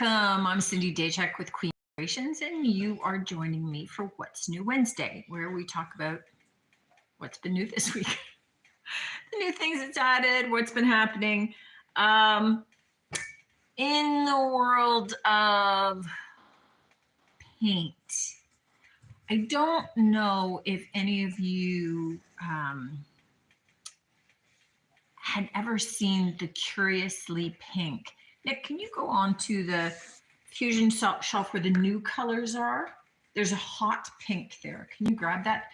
Welcome. I'm Cindy Daycheck with Queen Creations, and you are joining me for What's New Wednesday, where we talk about what's been new this week, the new things that's added, what's been happening in the world of paint. I don't know if any of you had ever seen the Curiously Pink. Nick, can you go on to the Fusion shelf where the new colors are? There's a hot pink there. Can you grab that?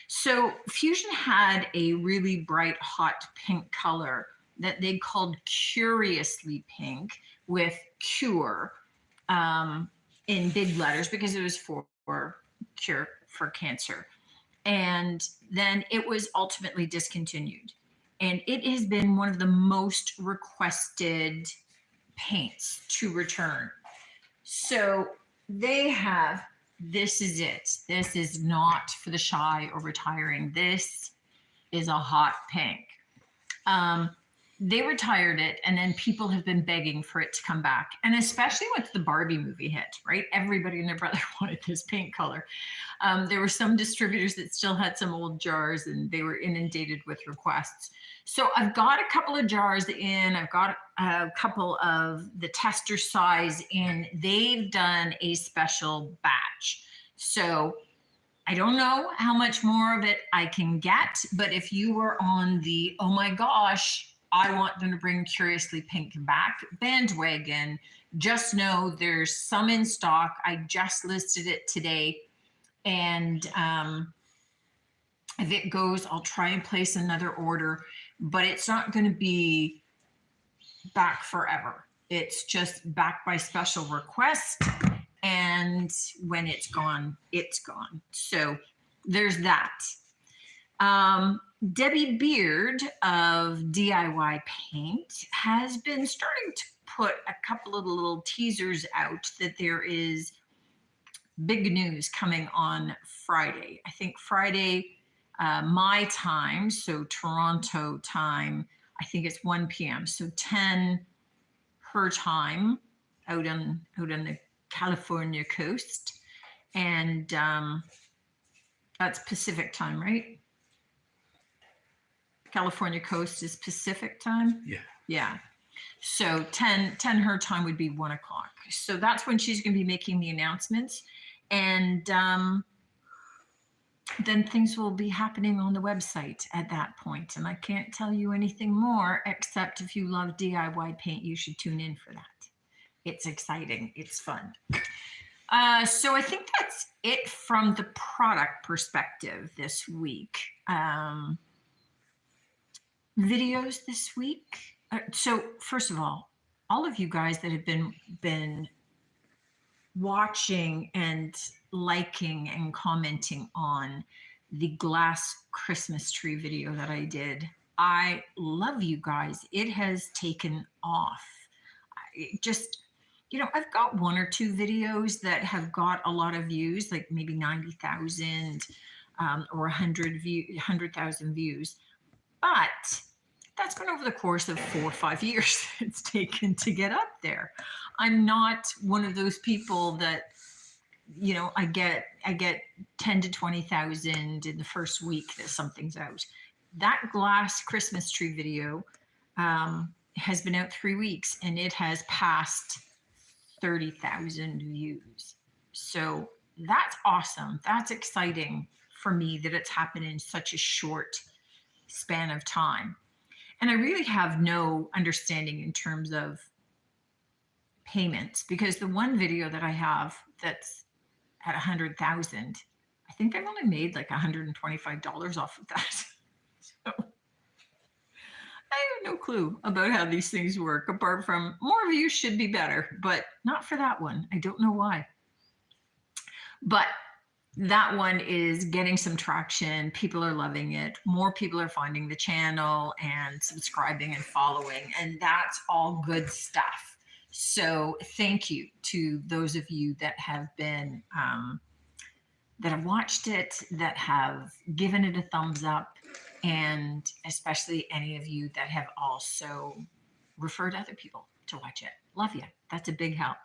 So Fusion had a really bright hot pink color that they called Curiously Pink with Cure in big letters because it was for cure for cancer. And then it was ultimately discontinued. And it has been one of the most requested paints to return. So they have, this is it. This is not for the shy or retiring. This is a hot pink. They retired it, and then people have been begging for it to come back. And especially once the Barbie movie hit, right? Everybody and their brother wanted this paint color. There were some distributors that still had some old jars, and they were inundated with requests. So I've got a couple of jars in, I've got a couple of the tester size in. They've done a special batch. So I don't know how much more of it I can get, but if you were on the, oh my gosh, I want them to bring Curiously Pink back bandwagon, just know there's some in stock. I just listed it today. And if it goes, I'll try and place another order, but it's not going to be back forever. It's just back by special request. And when it's gone, it's gone. So there's that. Debbie Beard of DIY Paint has been starting to put a couple of little teasers out that there is big news coming on Friday. I think Friday, my time, so Toronto time, I think it's 1 p.m. So 10 her time out on the California coast. And that's Pacific time, right? California coast is Pacific time? Yeah. Yeah. So 10 her time would be 1 o'clock. So that's when she's going to be making the announcements. And then things will be happening on the website at that point. And I can't tell you anything more, except if you love DIY paint, you should tune in for that. It's exciting. It's fun. So I think that's it from the product perspective this week. Videos this week. So first of all of you guys that have been watching and liking and commenting on the glass Christmas tree video that I did, I love you guys. It has taken off. It just, you know, I've got 1 or 2 videos that have got a lot of views, like maybe 90,000 or 100,000 views. But that's been over the course of 4 or 5 years it's taken to get up there. I'm not one of those people that, you know, I get 10 to 20,000 in the first week that something's out. That glass Christmas tree video has been out 3 weeks, and it has passed 30,000 views. So that's awesome. That's exciting for me that it's happened in such a short span of time. And I really have no understanding in terms of payments, because the one video that I have that's at 100,000, I think I've only made like $125 off of that. So I have no clue about how these things work, apart from more views should be better, but not for that one. I don't know why. But that one is getting some traction. People are loving it. More people are finding the channel and subscribing and following, and that's all good stuff. So thank you to those of you that have been, that have watched it, that have given it a thumbs up, and especially any of you that have also referred other people to watch it. Love you. That's a big help.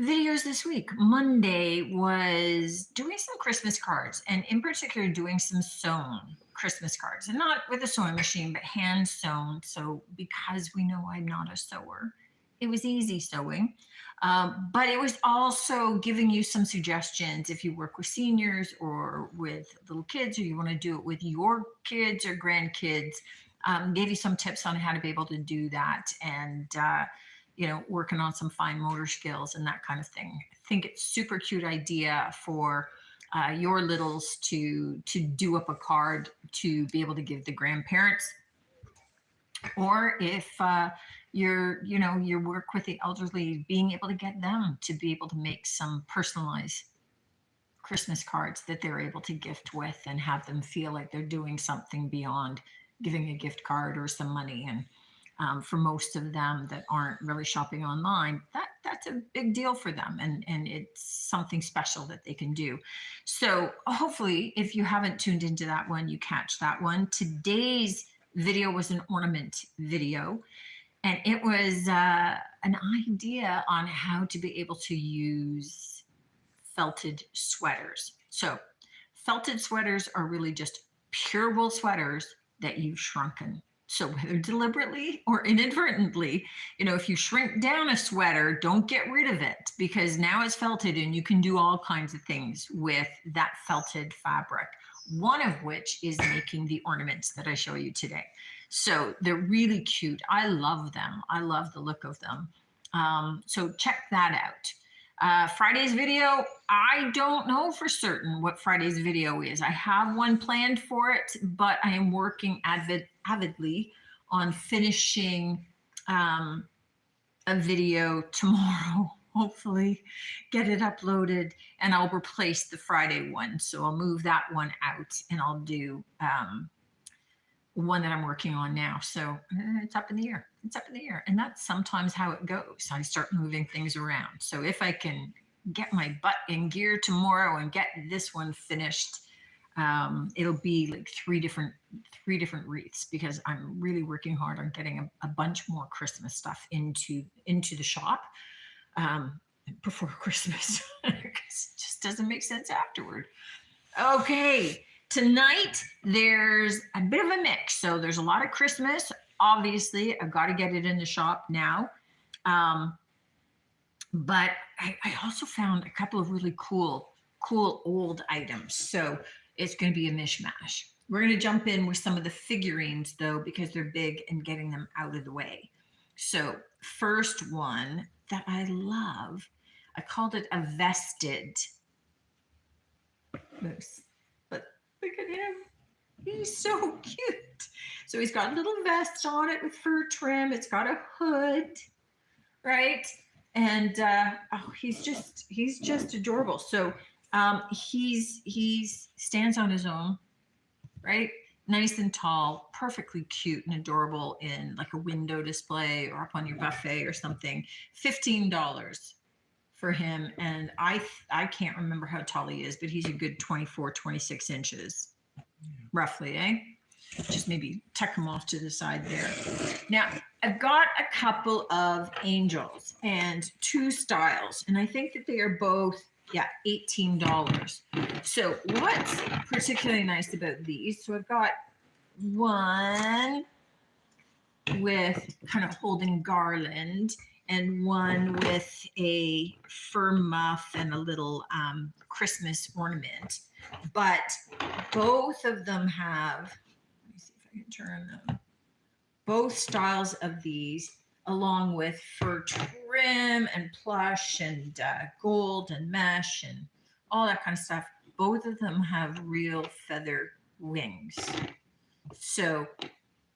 Videos this week. Monday was doing some Christmas cards, and in particular doing some sewn Christmas cards, and not with a sewing machine, but hand sewn. So because we know I'm not a sewer, it was easy sewing. But it was also giving you some suggestions if you work with seniors or with little kids, or you want to do it with your kids or grandkids. Gave you some tips on how to be able to do that, and working on some fine motor skills and that kind of thing. I think it's super cute idea for your littles to do up a card to be able to give the grandparents, or if you work with the elderly, being able to get them to be able to make some personalized Christmas cards that they're able to gift with and have them feel like they're doing something beyond giving a gift card or some money. And for most of them that aren't really shopping online, that's a big deal for them, and it's something special that they can do. So hopefully, if you haven't tuned into that one, you catch that one. Today's video was an ornament video, and it was an idea on how to be able to use felted sweaters. So felted sweaters are really just pure wool sweaters that you've shrunken. So whether deliberately or inadvertently, if you shrink down a sweater, don't get rid of it, because now it's felted and you can do all kinds of things with that felted fabric. One of which is making the ornaments that I show you today. So they're really cute. I love them. I love the look of them. So check that out. Friday's video, I don't know for certain what Friday's video is. I have one planned for it, but I am working avidly on finishing a video tomorrow. Hopefully get it uploaded, and I'll replace the Friday one. So I'll move that one out and I'll do one that I'm working on now. So it's up in the air. It's up in the air. And that's sometimes how it goes. I start moving things around. So if I can get my butt in gear tomorrow and get this one finished, it'll be like three different wreaths, because I'm really working hard on getting a bunch more Christmas stuff into the shop before Christmas, because it just doesn't make sense afterward. Okay. Tonight, there's a bit of a mix. So there's a lot of Christmas. Obviously, I've got to get it in the shop now. But I also found a couple of really cool old items. So it's going to be a mishmash. We're going to jump in with some of the figurines, though, because they're big, and getting them out of the way. So first one that I love, I called it a vested. Oops. Look at him. He's so cute. So he's got a little vest on it with fur trim. It's got a hood, right? And he's just adorable. So he's stands on his own, right? Nice and tall, perfectly cute and adorable in like a window display or up on your buffet or something. $15 for him. And I can't remember how tall he is, but he's a good 24, 26 inches, roughly, eh? Just maybe tuck him off to the side there. Now, I've got a couple of angels and two styles, and I think that they are both, $18. So what's particularly nice about these? So I've got one with kind of holding garland, and one with a fur muff and a little Christmas ornament. But both of them have, let me see if I can turn them, both styles of these, along with fur trim and plush and gold and mesh and all that kind of stuff. Both of them have real feather wings. So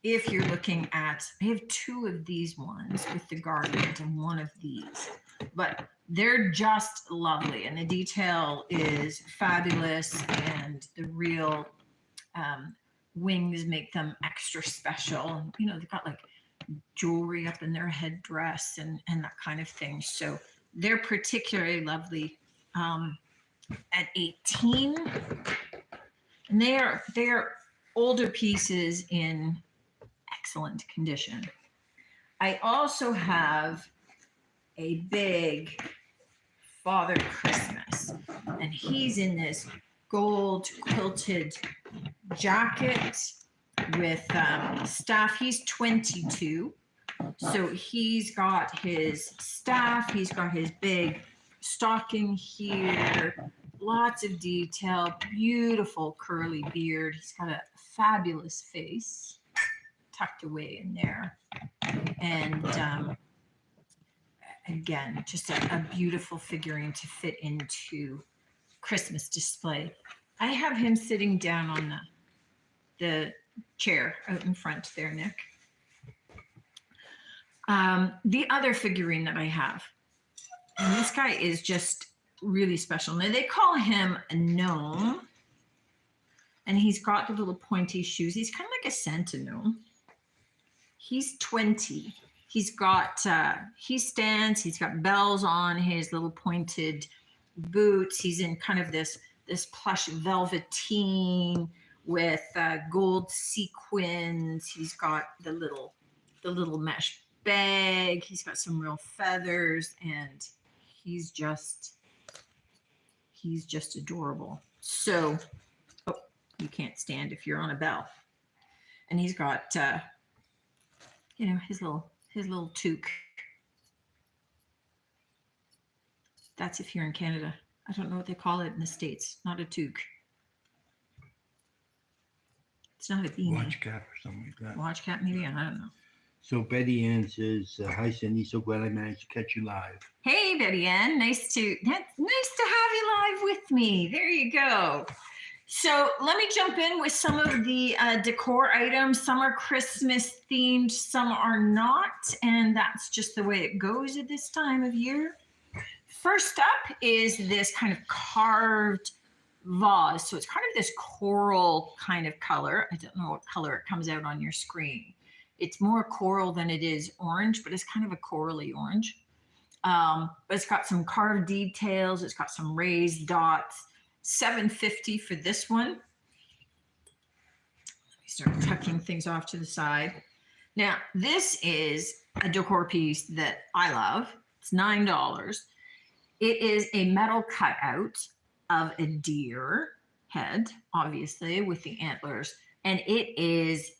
if you're looking at, I have two of these ones with the garland and one of these, but they're just lovely, and the detail is fabulous, and the real wings make them extra special. They've got like jewelry up in their headdress and that kind of thing. So they're particularly lovely at 18, and they are older pieces in excellent condition. I also have a big Father Christmas. And he's in this gold quilted jacket with staff. He's 22. So he's got his staff, he's got his big stocking here, lots of detail, beautiful curly beard. He's got a fabulous face tucked away in there. And again, just a beautiful figurine to fit into Christmas display. I have him sitting down on the chair out in front there, Nick. The other figurine that I have, and this guy is just really special. Now they call him a gnome, and he's got the little pointy shoes. He's kind of like a Santa gnome. He's 20. He's got, he stands, he's got bells on his little pointed boots. He's in kind of this plush velveteen with gold sequins. He's got the little mesh bag. He's got some real feathers, and he's just adorable. So, oh, you can't stand if you're on a bell. And he's got, you know, his little toque. That's if you're in Canada. I don't know what they call it in the States. Not a toque. It's not a beanie. Watch cap or something like that. Watch cap, maybe? I don't know. So Betty Ann says, hi Cindy, so glad I managed to catch you live. Hey Betty Ann, nice to have you live with me. There you go. So let me jump in with some of the decor items. Some are Christmas themed, some are not, and that's just the way it goes at this time of year. First up is this kind of carved vase. So it's kind of this coral kind of color. I don't know what color it comes out on your screen. It's more coral than it is orange, but it's kind of a corally orange. But it's got some carved details. It's got some raised dots. $7.50 for this one. Let me start tucking things off to the side. Now, this is a decor piece that I love. It's $9. It is a metal cutout of a deer head, obviously, with the antlers. And it is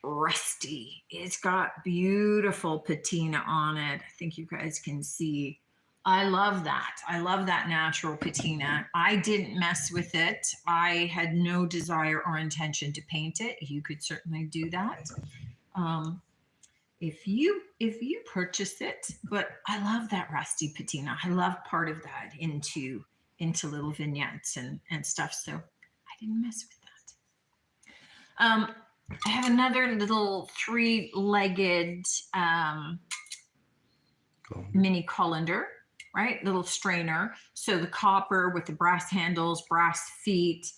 rusty. It's got beautiful patina on it. I think you guys can see. I love that. I love that natural patina. I didn't mess with it. I had no desire or intention to paint it. You could certainly do that if you purchase it. But I love that rusty patina. I love part of that into little vignettes and stuff. So I didn't mess with that. I have another little three-legged mini colander, right? Little strainer. So the copper with the brass handles, brass feet.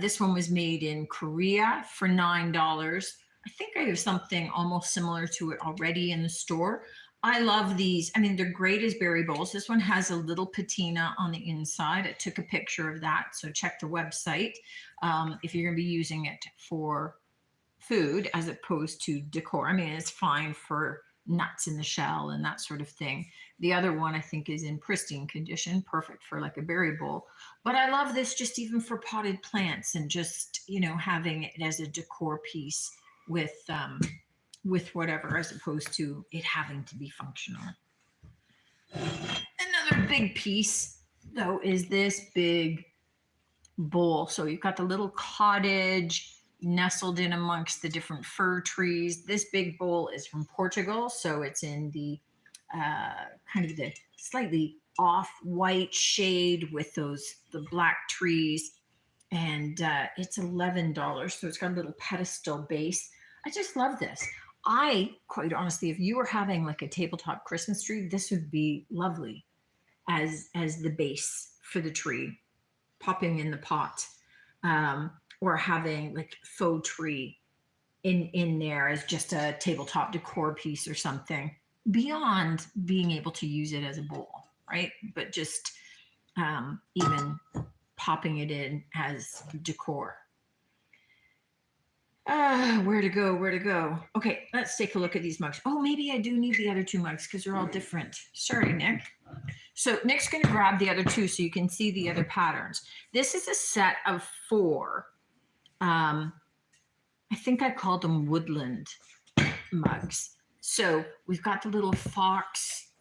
This one was made in Korea for $9. I think I have something almost similar to it already in the store. I love these. I mean, they're great as berry bowls. This one has a little patina on the inside. I took a picture of that. So check the website if you're going to be using it for food as opposed to decor. I mean, it's fine for nuts in the shell and that sort of thing. The other one I think is in pristine condition, perfect for like a berry bowl. But I love this just even for potted plants and just, you know, having it as a decor piece with whatever, as opposed to it having to be functional. Another big piece though is this big bowl. So you've got the little cottage nestled in amongst the different fir trees. This big bowl is from Portugal, so it's in the kind of the slightly off-white shade with the black trees, and it's $11. So it's got a little pedestal base. I just love this. I, quite honestly, if you were having like a tabletop Christmas tree, this would be lovely as the base for the tree, popping in the pot. Or having like faux tree in there as just a tabletop decor piece or something, beyond being able to use it as a bowl, right? But just even popping it in as decor. Where to go? Where to go? Okay, let's take a look at these mugs. Oh, maybe I do need the other two mugs because they're all different. Sorry, Nick. So Nick's going to grab the other two so you can see the other patterns. This is a set of 4. I think I called them woodland mugs. So we've got the little fox,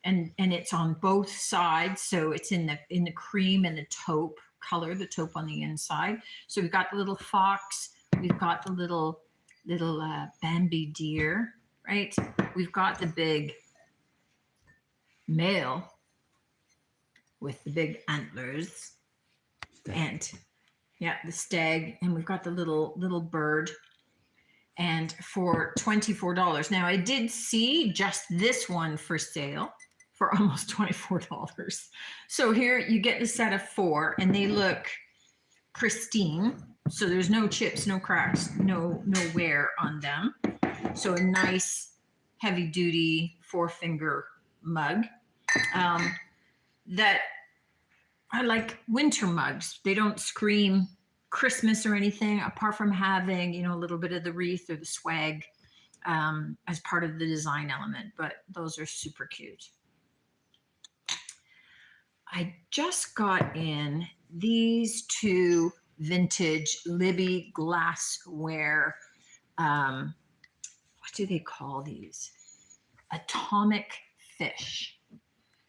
and it's on both sides. So it's in the cream and the taupe color, the taupe on the inside. So we've got the little fox. We've got the little Bambi deer, right? We've got the big male with the big antlers, and yeah, the stag, and we've got the little bird. And for $24. Now I did see just this one for sale for almost $24. So here you get the set of 4, and they look pristine. So there's no chips, no cracks, no wear on them. So a nice heavy duty 4-finger mug. That I like winter mugs. They don't scream Christmas or anything, apart from having, a little bit of the wreath or the swag as part of the design element, but those are super cute. I just got in these 2 vintage Libby glassware. What do they call these? Atomic fish.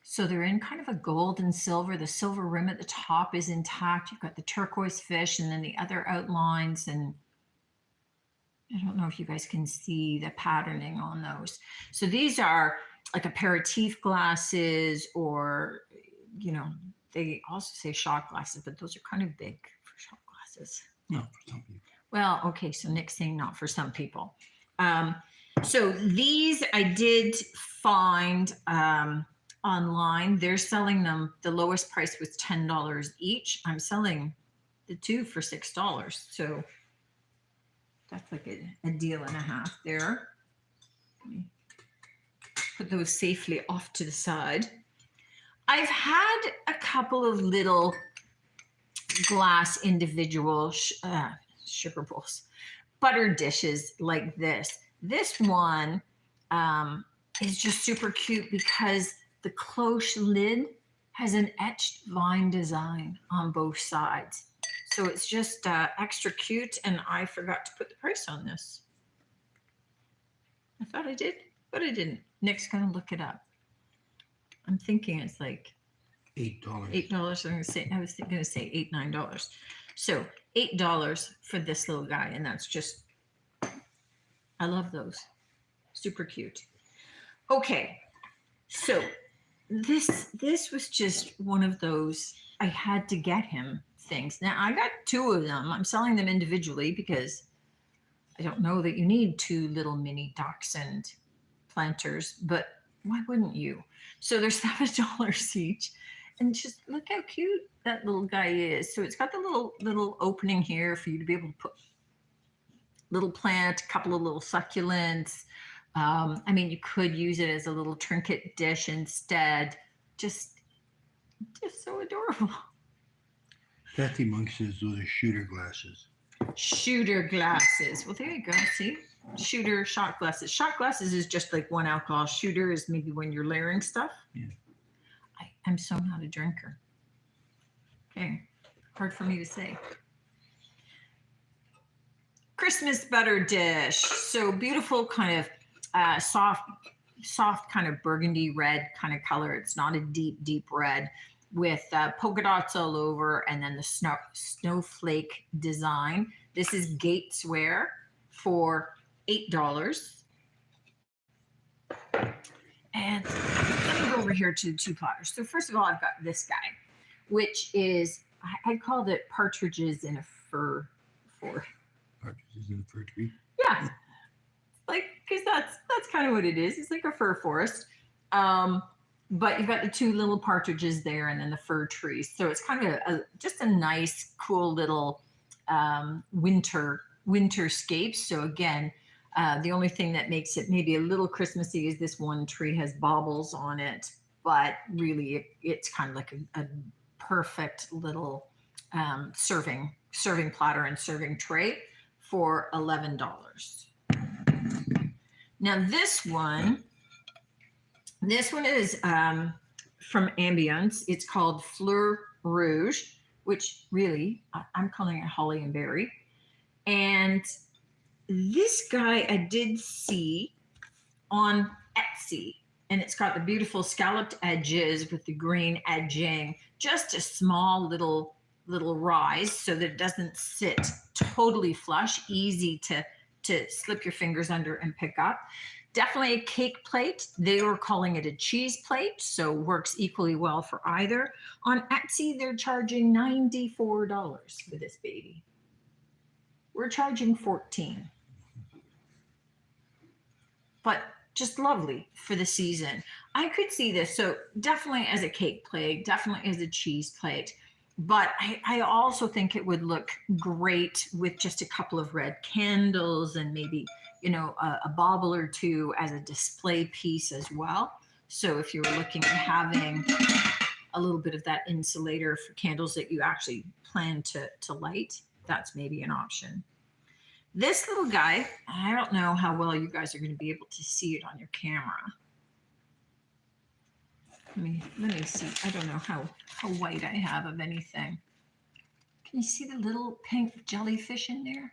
So they're in kind of a gold and silver. The silver rim at the top is intact. You've got the turquoise fish and then the other outlines. And I don't know if you guys can see the patterning on those. So these are like aperitif glasses, or, they also say shot glasses, but those are kind of big for shot glasses. Not for some people. Well, okay, so Nick's saying not for some people. So these I did find online. They're selling them, the lowest price was $10 each. I'm selling the 2 for $6. So that's like a deal and a half there. Let me put those safely off to the side. I've had a couple of little glass individual sugar bowls, butter dishes like this. This one is just super cute because the cloche lid has an etched vine design on both sides. So it's just extra cute, and I forgot to put the price on this. I thought I did, but I didn't. Nick's gonna look it up. I'm thinking it's like $8. $8. I was gonna say $8, $9. So $8 for this little guy, and that's just, I love those. Super cute. Okay, so this was just one of those I had to get him things. Now I got 2 of them. I'm selling them individually because I don't know that you need 2 little mini ducks and planters, but why wouldn't you? So they're $7 each, and just look how cute that little guy is. So it's got the little opening here for you to be able to put little plant, a couple of little succulents. I mean, you could use it as a little trinket dish instead. Just so adorable. Kathy Monk says those are shooter glasses. Shooter glasses. Well, there you go. See? Shooter shot glasses. Shot glasses is just like 1 alcohol. Shooter is maybe when you're layering stuff. Yeah. I'm so not a drinker. Okay. Hard for me to say. Christmas butter dish. So beautiful, kind of soft kind of burgundy red kind of color. It's not a deep red, with polka dots all over, and then the snowflake design. This is Glassware for $8. And let me go over here to the 2 platters. So first of all, I've got this guy, which is, I called it partridges in a fur for. Partridges in a fir tree. Yeah, like, because that's kind of what it is. It's like a fir forest. But you've got the 2 little partridges there, and then the fir trees. So it's kind of just a nice, cool little winterscape. So again, the only thing that makes it maybe a little Christmassy is this one tree has baubles on it, but really it's kind of like a perfect little serving platter and serving tray for $11. Now this one is from Ambience. It's called Fleur Rouge, which really I'm calling it holly and berry. And this guy I did see on Etsy, and it's got the beautiful scalloped edges with the green edging, just a small little rise so that it doesn't sit totally flush, easy to slip your fingers under and pick up. Definitely a cake plate. They were calling it a cheese plate, so works equally well for either. On Etsy, they're charging $94 for this baby. We're charging $14. But just lovely for the season. I could see this, so definitely as a cake plate, definitely as a cheese plate. But I also think it would look great with just a couple of red candles and maybe, you know, a bauble or two as a display piece as well. So if you were looking at having a little bit of that insulator for candles that you actually plan to light, that's maybe an option. This little guy, I don't know how well you guys are going to be able to see it on your camera. Let me see. I don't know how white I have of anything. Can you see the little pink jellyfish in there?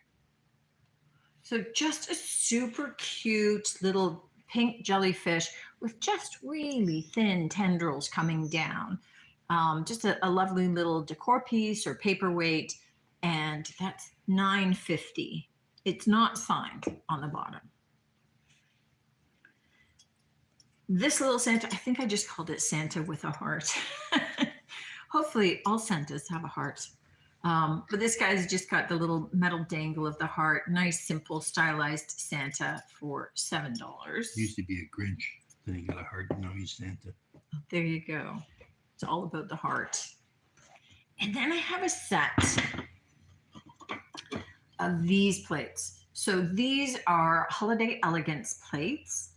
So just a super cute little pink jellyfish with just really thin tendrils coming down. Just a lovely little decor piece or paperweight, and that's $9.50. It's not signed on the bottom. This little Santa, I think I just called it Santa with a heart. Hopefully all Santas have a heart. But this guy's just got the little metal dangle of the heart. Nice, simple, stylized Santa for $7. Used to be a Grinch. Then he got a heart. Now he's Santa. There you go. It's all about the heart. And then I have a set of these plates. So these are Holiday Elegance plates.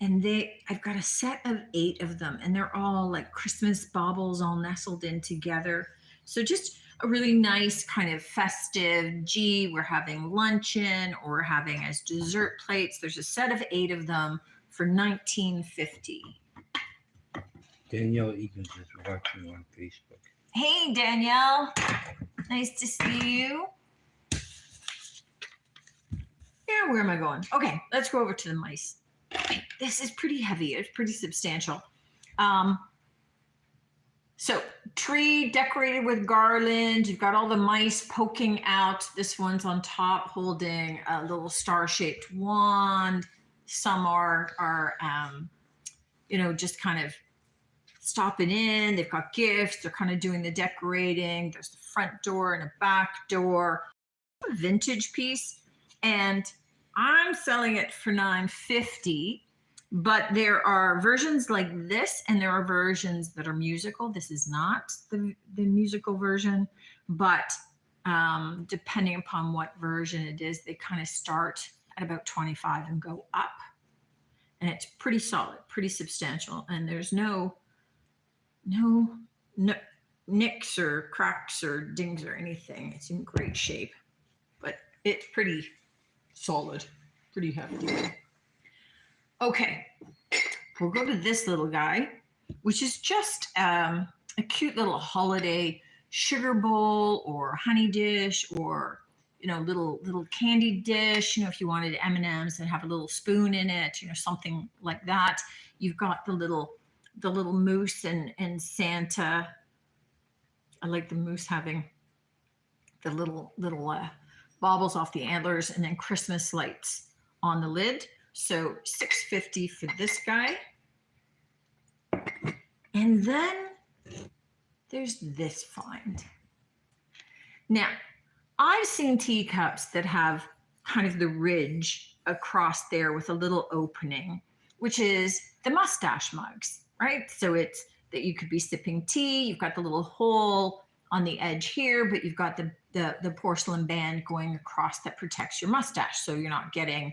And I've got a set of 8 of them, and they're all like Christmas baubles all nestled in together. So just a really nice kind of festive, gee, we're having luncheon or we're having as dessert plates. There's a set of 8 of them for $19.50. Danielle Eagles is watching on Facebook. Hey, Danielle. Nice to see you. Yeah, where am I going? Okay, let's go over to the mice. This is pretty heavy. It's pretty substantial. So tree decorated with garland. You've got all the mice poking out. This one's on top holding a little star-shaped wand. Some are you know, just kind of stopping in. They've got gifts. They're kind of doing the decorating. There's the front door and a back door. A vintage piece. And I'm selling it for $9.50, but there are versions like this, and there are versions that are musical. This is not the musical version, but depending upon what version it is, they kind of start at about 25 and go up. And it's pretty solid, pretty substantial, and there's no nicks or cracks or dings or anything. It's in great shape, but it's pretty solid, pretty hefty. Okay, we'll go to this little guy, which is just a cute little holiday sugar bowl or honey dish, or you know, little candy dish. You know, if you wanted M&Ms and have a little spoon in it, you know, something like that. You've got the little moose and Santa. I like the moose having the little baubles off the antlers, and then Christmas lights on the lid. So $6.50 for this guy. And then there's this find. Now, I've seen teacups that have kind of the ridge across there with a little opening, which is the mustache mugs, right? So it's that you could be sipping tea. You've got the little hole on the edge here, but you've got the porcelain band going across that protects your mustache. So you're not getting,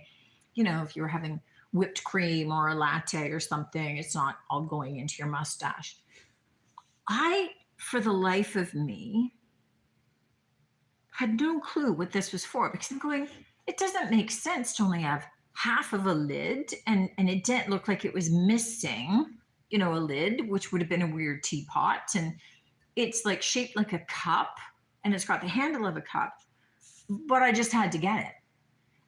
you know, if you're having whipped cream or a latte or something, it's not all going into your mustache. I, for the life of me, had no clue what this was for because I'm going, it doesn't make sense to only have half of a lid and it didn't look like it was missing, you know, a lid, which would have been a weird teapot. And it's like shaped like a cup and it's got the handle of a cup, but I just had to get it.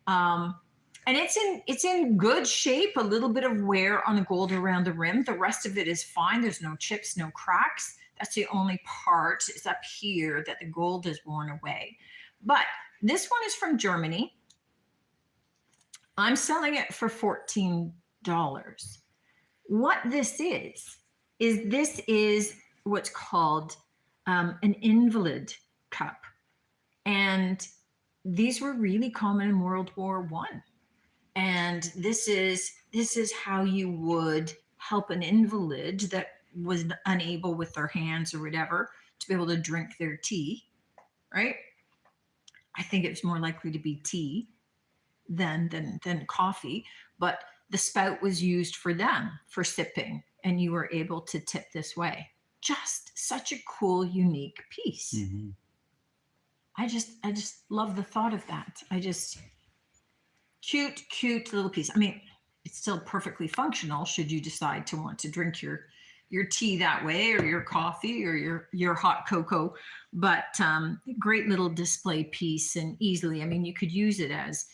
And it's in good shape, a little bit of wear on the gold around the rim. The rest of it is fine. There's no chips, no cracks. That's the only part is up here that the gold is worn away. But this one is from Germany. I'm selling it for $14. What this is what's called an invalid cup. And these were really common in World War One. And this is how you would help an invalid that was unable with their hands or whatever to be able to drink their tea, right? I think it's more likely to be tea than coffee, but the spout was used for them for sipping, and you were able to tip this way. Just such a cool, unique piece. Mm-hmm. I just love the thought of that. Cute little piece. I mean, it's still perfectly functional should you decide to want to drink your tea that way or your coffee or your hot cocoa, but great little display piece and easily, I mean, you could use it as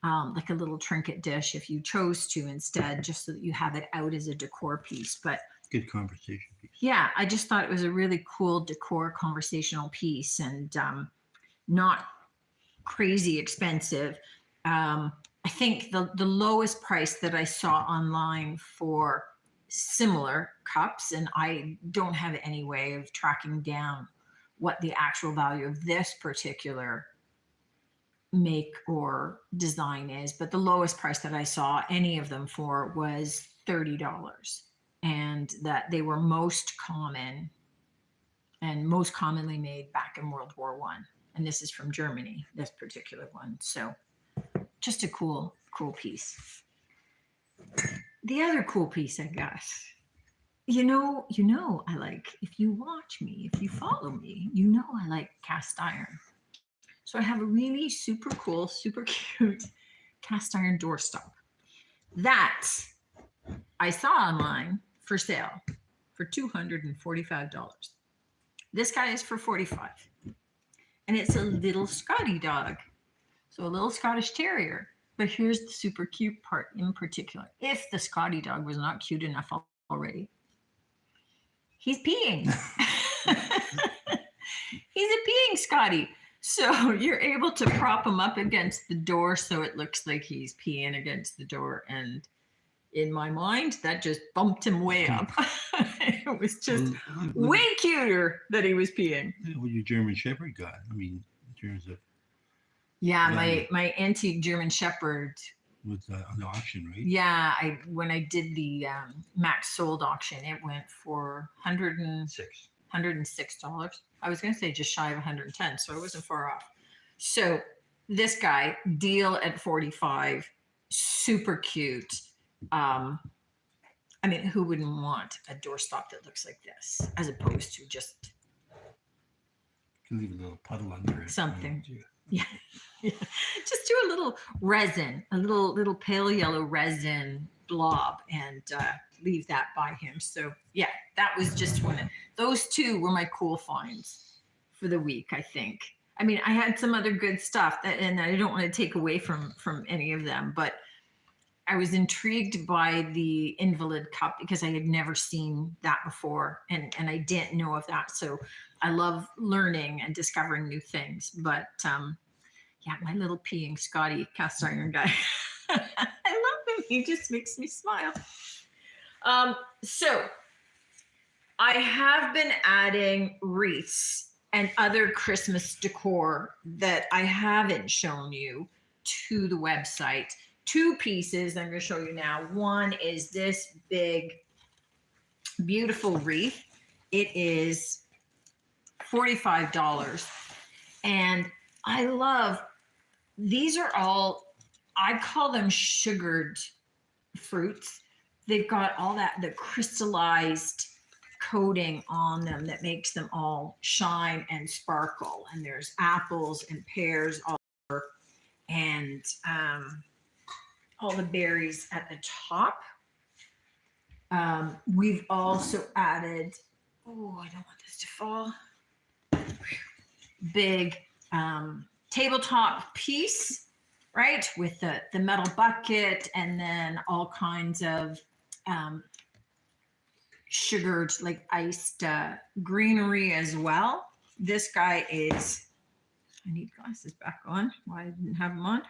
like a little trinket dish if you chose to instead, just so that you have it out as a decor piece. But good conversation piece. Yeah, I just thought it was a really cool decor conversational piece and not crazy expensive. I think the lowest price that I saw online for similar cups, and I don't have any way of tracking down what the actual value of this particular make or design is, but the lowest price that I saw any of them for was $30, and that they were most common and most commonly made back in World War One. And this is from Germany, this particular one. So just a cool piece. The other cool piece I got, you know, I like, if you watch me, if you follow me, you know I like cast iron. So I have a really super cool, super cute cast iron doorstop that I saw online for sale for $245. This guy is for $45. And it's a little Scotty dog. So a little Scottish Terrier. But here's the super cute part in particular. If the Scotty dog was not cute enough already, he's peeing. He's a peeing Scotty. So you're able to prop him up against the door so it looks like he's peeing against the door. And in my mind, that just bumped him way up. It was just way cuter that he was peeing. What your German Shepherd got? I mean, in terms of yeah, my antique German Shepherd was on the auction, right? Yeah, when I did the max sold auction, it went for $106. I was going to say just shy of 110, so I wasn't far off. So this guy, deal at 45, super cute. I mean, who wouldn't want a doorstop that looks like this, as opposed to just leave a little puddle under it. Something. Yeah. Just do a little resin, a little pale yellow resin blob, and leave that by him. So yeah, that was just one of those two were my cool finds for the week, I think. I mean, I had some other good stuff and I don't want to take away from any of them, but I was intrigued by the invalid cup because I had never seen that before, and I didn't know of that. So I love learning and discovering new things. But yeah, my little peeing Scotty cast iron guy. I love him. He just makes me smile. So I have been adding wreaths and other Christmas decor that I haven't shown you to the website. Two pieces I'm going to show you now. One is this big, beautiful wreath. It is $45. And I love, these are all, I call them sugared fruits. They've got all that, the crystallized coating on them that makes them all shine and sparkle. And there's apples and pears all over, and all the berries at the top. We've also added, oh, I don't want this to fall, big tabletop piece, right, with the metal bucket, and then all kinds of sugared, like iced greenery as well. This guy is, I need glasses back on. Why I didn't have them on.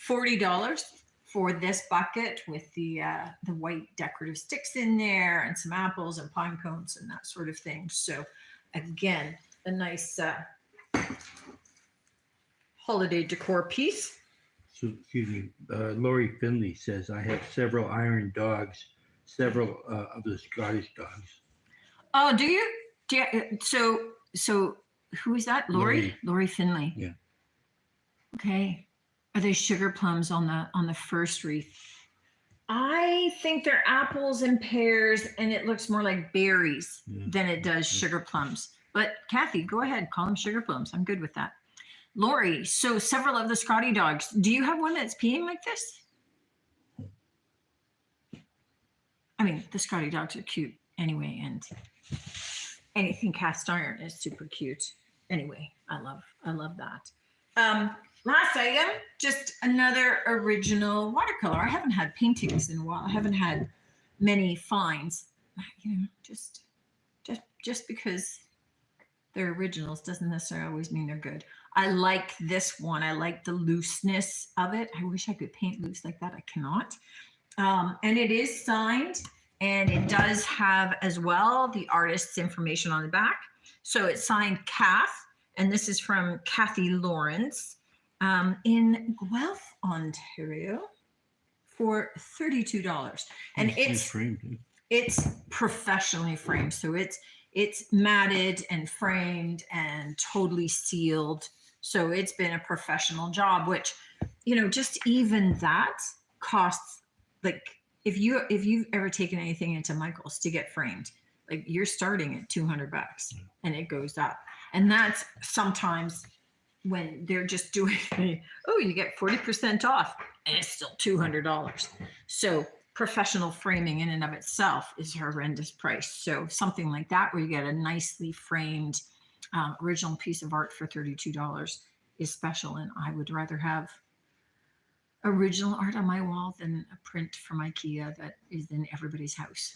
$40 for this bucket with the white decorative sticks in there and some apples and pine cones and that sort of thing. So again, a nice holiday decor piece. So, excuse me, Lori Finley says, I have several iron dogs, several of the Scottish dogs. Oh, do you? So who is that? Lori? Lori Finley. Yeah. Okay. Are they sugar plums on the first wreath? I think they're apples and pears, and it looks more like berries than it does sugar plums. But Kathy, go ahead, call them sugar plums. I'm good with that. Lori, so several of the Scotty dogs. Do you have one that's peeing like this? I mean, the Scotty dogs are cute anyway, and anything cast iron is super cute. Anyway, I love that. Last item, just another original watercolor. I haven't had paintings in a while. I haven't had many finds. You know, just because they're originals doesn't necessarily always mean they're good. I like this one. I like the looseness of it. I wish I could paint loose like that. I cannot. And it is signed, and it does have as well the artist's information on the back. So it's signed Kath, and this is from Kathy Lawrence in Guelph, Ontario, for $32. And it's framed. It's professionally framed. So it's matted and framed and totally sealed. So it's been a professional job, which, you know, just even that costs, like, if you've ever taken anything into Michael's to get framed, like, you're starting at $200 and it goes up. And that's sometimes when they're just doing, oh, you get 40% off, and it's still $200. So professional framing in and of itself is a horrendous price. So something like that, where you get a nicely framed original piece of art for $32 is special. And I would rather have original art on my wall than a print from IKEA that is in everybody's house.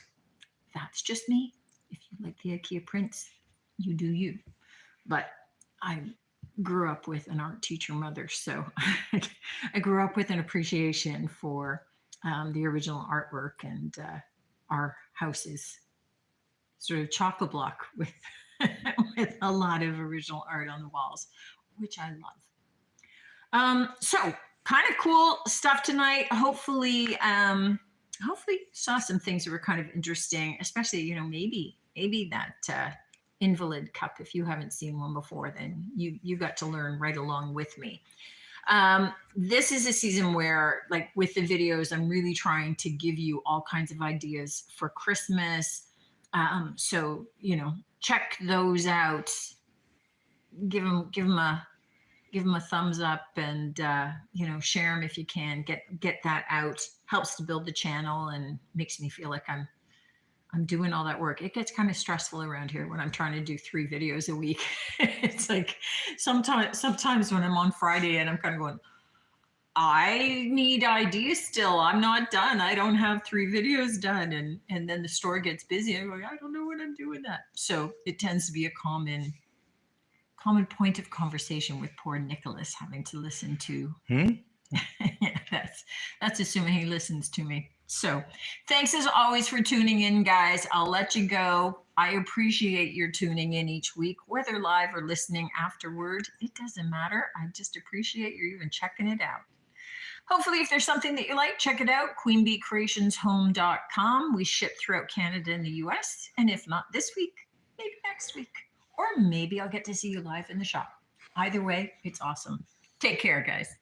That's just me. If you like the IKEA prints, you do you. But I grew up with an art teacher mother, so I grew up with an appreciation for the original artwork, and our house is sort of chock-a block with with a lot of original art on the walls, which I love. So kind of cool stuff tonight. Hopefully saw some things that were kind of interesting, especially, you know, maybe that invalid cup. If you haven't seen one before, then you got to learn right along with me. This is a season where, like with the videos, I'm really trying to give you all kinds of ideas for Christmas. So, you know, check those out. Give them a thumbs up, and you know, share them if you can. Get that out. Helps to build the channel and makes me feel like I'm doing all that work. It gets kind of stressful around here when I'm trying to do 3 videos a week. It's like sometimes when I'm on Friday and I'm kind of going, I need ideas still. I'm not done. I don't have 3 videos done. And then the store gets busy. I'm going, I don't know what I'm doing that. So it tends to be a common point of conversation with poor Nicholas having to listen to. That's assuming he listens to me. So thanks as always for tuning in, guys. I'll let you go. I appreciate your tuning in each week, whether live or listening afterward. It doesn't matter. I just appreciate you even checking it out. Hopefully, if there's something that you like, check it out, queenbeecreationshome.com. We ship throughout Canada and the US. And if not this week, maybe next week. Or maybe I'll get to see you live in the shop. Either way, it's awesome. Take care, guys.